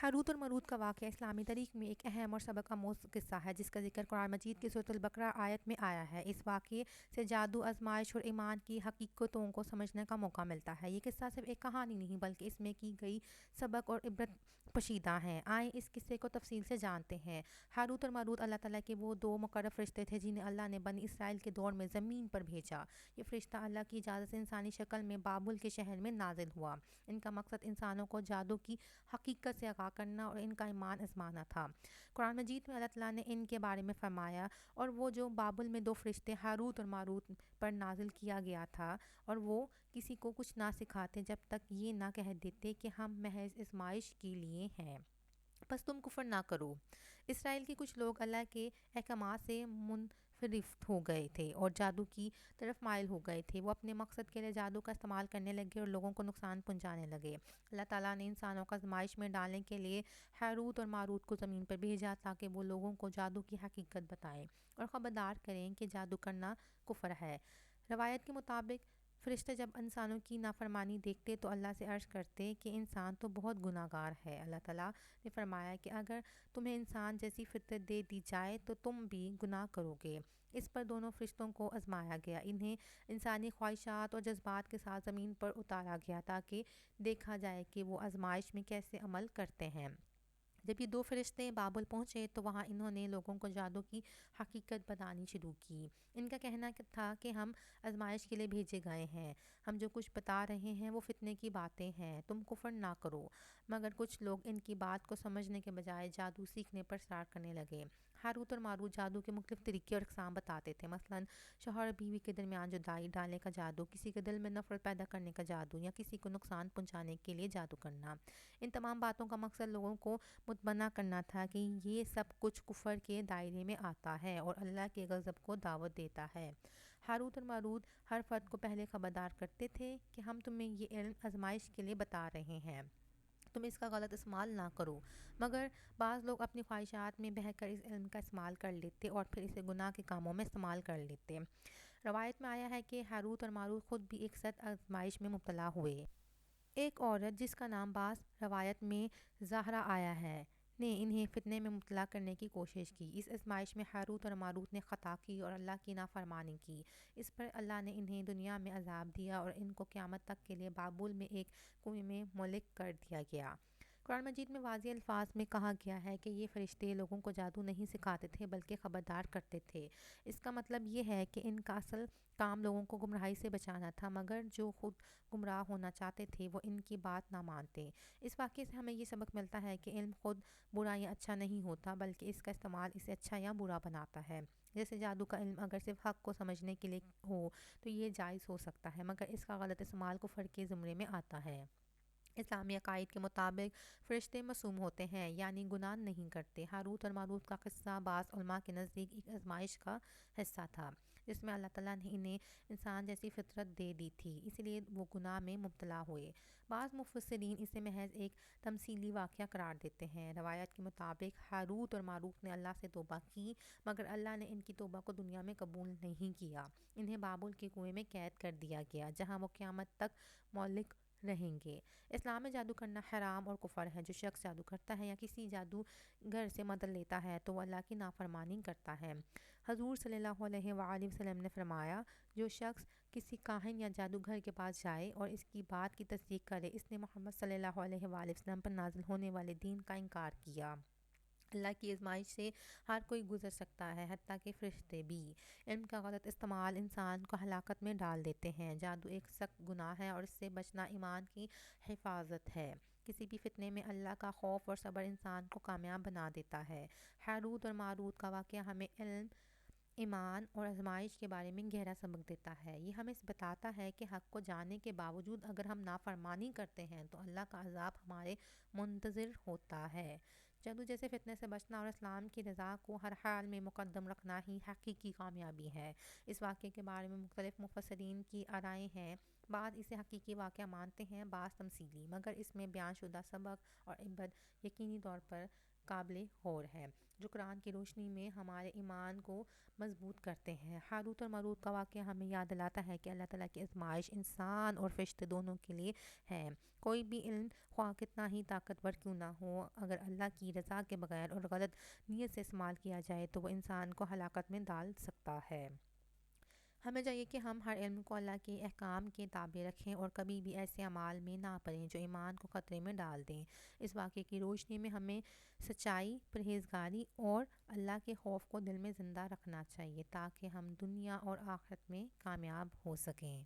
Harut اور ماروت کا واقعہ اسلامی تاریخ میں ایک اہم اور سبق آموز قصہ ہے جس کا ذکر قرآن مجید کی سورۃ البقرہ آیت میں آیا ہے۔ اس واقعے سے جادو، آزمائش اور ایمان کی حقیقتوں کو سمجھنے کا موقع ملتا ہے۔ یہ قصہ صرف ایک کہانی نہیں بلکہ اس میں کی گئی سبق اور عبرت پوشیدہ ہیں۔ آئیں اس قصے کو تفصیل سے جانتے ہیں۔ ہاروت اور ماروت اللہ تعالیٰ کے وہ دو مقرب فرشتے تھے جنہیں اللہ نے بنی اسرائیل کے دور میں زمین پر بھیجا۔ یہ فرشتہ اللہ کی اجازت سے انسانی شکل میں بابل کے شہر میں نازل ہوا۔ ان کا مقصد انسانوں کو جادو کی حقیقت سے آگاہ کرنا اور ان کا ایمان آزمانا تھا۔ قرآن مجید میں اللہ تعالیٰ نے ان کے بارے میں فرمایا، اور وہ جو بابل میں دو فرشتے ہاروت اور ماروت پر نازل کیا گیا تھا، اور وہ کسی کو کچھ نہ سکھاتے جب تک یہ نہ کہہ دیتے کہ ہم محض آزمائش کے لیے ہیں، بس تم کفر نہ کرو۔ اسرائیل کے کچھ لوگ اللہ کے احکامات سے منحرف ہو گئے تھے اور جادو کی طرف مائل ہو گئے تھے۔ وہ اپنے مقصد کے لیے جادو کا استعمال کرنے لگے اور لوگوں کو نقصان پہنچانے لگے۔ اللہ تعالیٰ نے انسانوں کو آزمائش میں ڈالنے کے لیے ہاروت اور ماروت کو زمین پر بھیجا تاکہ وہ لوگوں کو جادو کی حقیقت بتائیں اور خبردار کریں کہ جادو کرنا کفر ہے۔ روایت کے مطابق فرشتے جب انسانوں کی نافرمانی دیکھتے تو اللہ سے عرض کرتے کہ انسان تو بہت گناہ گار ہے۔ اللہ تعالیٰ نے فرمایا کہ اگر تمہیں انسان جیسی فطرت دے دی جائے تو تم بھی گناہ کرو گے۔ اس پر دونوں فرشتوں کو آزمایا گیا۔ انہیں انسانی خواہشات اور جذبات کے ساتھ زمین پر اتارا گیا تاکہ دیکھا جائے کہ وہ آزمائش میں کیسے عمل کرتے ہیں۔ جب یہ دو فرشتے بابل پہنچے تو وہاں انہوں نے لوگوں کو جادو کی حقیقت بتانی شروع کی۔ ان کا کہنا تھا کہ ہم آزمائش کے لیے بھیجے گئے ہیں، ہم جو کچھ بتا رہے ہیں وہ فتنے کی باتیں ہیں، تم کفر نہ کرو۔ مگر کچھ لوگ ان کی بات کو سمجھنے کے بجائے جادو سیکھنے پر اصرار کرنے لگے۔ ہاروت اور ماروت جادو کے مختلف طریقے اور اقسام بتاتے تھے، مثلاً شوہر اور بیوی کے درمیان جدائی ڈالنے کا جادو، کسی کے دل میں نفرت پیدا کرنے کا جادو، یا کسی کو نقصان پہنچانے کے لیے جادو کرنا۔ ان تمام باتوں کا مقصد لوگوں کو مطمئنہ کرنا تھا کہ یہ سب کچھ کفر کے دائرے میں آتا ہے اور اللہ کے غضب کو دعوت دیتا ہے۔ ہاروت اور ماروت ہر فرد کو پہلے خبردار کرتے تھے کہ ہم تمہیں یہ علم آزمائش کے لیے بتا رہے ہیں، تم اس کا غلط استعمال نہ کرو۔ مگر بعض لوگ اپنی خواہشات میں بہہ کر اس علم کا استعمال کر لیتے اور پھر اسے گناہ کے کاموں میں استعمال کر لیتے۔ روایت میں آیا ہے کہ ہاروت اور ماروت خود بھی ایک سخت آزمائش میں مبتلا ہوئے۔ ایک عورت جس کا نام بعض روایت میں زہرا آیا ہے نے انہیں فتنے میں مبتلا کرنے کی کوشش کی۔ اس آزمائش میں ہاروت اور ماروت نے خطا کی اور اللہ کی نافرمانی کی۔ اس پر اللہ نے انہیں دنیا میں عذاب دیا اور ان کو قیامت تک کے لیے بابل میں ایک کنویں میں مہلک کر دیا گیا۔ قرآن مجید میں واضح الفاظ میں کہا گیا ہے کہ یہ فرشتے لوگوں کو جادو نہیں سکھاتے تھے بلکہ خبردار کرتے تھے۔ اس کا مطلب یہ ہے کہ ان کا اصل کام لوگوں کو گمراہی سے بچانا تھا، مگر جو خود گمراہ ہونا چاہتے تھے وہ ان کی بات نہ مانتے۔ اس واقعے سے ہمیں یہ سبق ملتا ہے کہ علم خود برا یا اچھا نہیں ہوتا بلکہ اس کا استعمال اسے اچھا یا برا بناتا ہے۔ جیسے جادو کا علم اگر صرف حق کو سمجھنے کے لیے ہو تو یہ جائز ہو سکتا ہے، مگر اس کا غلط استعمال کفر کے زمرے میں آتا ہے۔ اسلامی عقائد کے مطابق فرشتے معصوم ہوتے ہیں، یعنی گناہ نہیں کرتے۔ ہاروت اور ماروت کا قصہ بعض علماء کے نزدیک ایک آزمائش کا حصہ تھا جس میں اللہ تعالیٰ نے انہیں انسان جیسی فطرت دے دی تھی، اس لیے وہ گناہ میں مبتلا ہوئے۔ بعض مفسرین اسے محض ایک تمثیلی واقعہ قرار دیتے ہیں۔ روایت کے مطابق ہاروت اور ماروت نے اللہ سے توبہ کی، مگر اللہ نے ان کی توبہ کو دنیا میں قبول نہیں کیا۔ انہیں بابل کے کنویں میں قید کر دیا گیا جہاں وہ قیامت تک مہلک رہیں گے۔ اسلام میں جادو کرنا حرام اور کفر ہے۔ جو شخص جادو کرتا ہے یا کسی جادوگر سے مدد لیتا ہے تو وہ اللہ کی نافرمانی کرتا ہے۔ حضور صلی اللہ علیہ وآلہ وسلم نے فرمایا، جو شخص کسی کاہن یا جادوگر کے پاس جائے اور اس کی بات کی تصدیق کرے، اس نے محمد صلی اللہ علیہ وآلہ وسلم پر نازل ہونے والے دین کا انکار کیا۔ اللہ کی آزمائش سے ہر کوئی گزر سکتا ہے، حتیٰ کہ فرشتے بھی۔ علم کا غلط استعمال انسان کو ہلاکت میں ڈال دیتے ہیں۔ جادو ایک سخت گناہ ہے اور اس سے بچنا ایمان کی حفاظت ہے۔ کسی بھی فتنے میں اللہ کا خوف اور صبر انسان کو کامیاب بنا دیتا ہے۔ ہاروت اور ماروت کا واقعہ ہمیں علم، ایمان اور آزمائش کے بارے میں گہرا سبق دیتا ہے۔ یہ ہمیں بتاتا ہے کہ حق کو جاننے کے باوجود اگر ہم نافرمانی کرتے ہیں تو اللہ کا عذاب ہمارے منتظر ہوتا ہے۔ جادو جیسے فتنے سے بچنا اور اسلام کی رضا کو ہر حال میں مقدم رکھنا ہی حقیقی کامیابی ہے۔ اس واقعے کے بارے میں مختلف مفسرین کی آرائیں ہیں۔ بعض اسے حقیقی واقعہ مانتے ہیں، بعض تمثیلی، مگر اس میں بیان شدہ سبق اور عبرت یقینی طور پر قابل غور ہے، جو قرآن کی روشنی میں ہمارے ایمان کو مضبوط کرتے ہیں۔ ہاروت اور ماروت کا واقعہ ہمیں یاد دلاتا ہے کہ اللہ تعالیٰ کی آزمائش انسان اور فرشتے دونوں کے لیے ہے۔ کوئی بھی علم خواہ کتنا ہی طاقتور کیوں نہ ہو، اگر اللہ کی رضا کے بغیر اور غلط نیت سے استعمال کیا جائے تو وہ انسان کو ہلاکت میں ڈال سکتا ہے۔ ہمیں چاہیے کہ ہم ہر علم کو اللہ کے احکام کے تابع رکھیں اور کبھی بھی ایسے اعمال میں نہ پڑیں جو ایمان کو خطرے میں ڈال دیں۔ اس واقعے کی روشنی میں ہمیں سچائی، پرہیزگاری اور اللہ کے خوف کو دل میں زندہ رکھنا چاہیے تاکہ ہم دنیا اور آخرت میں کامیاب ہو سکیں۔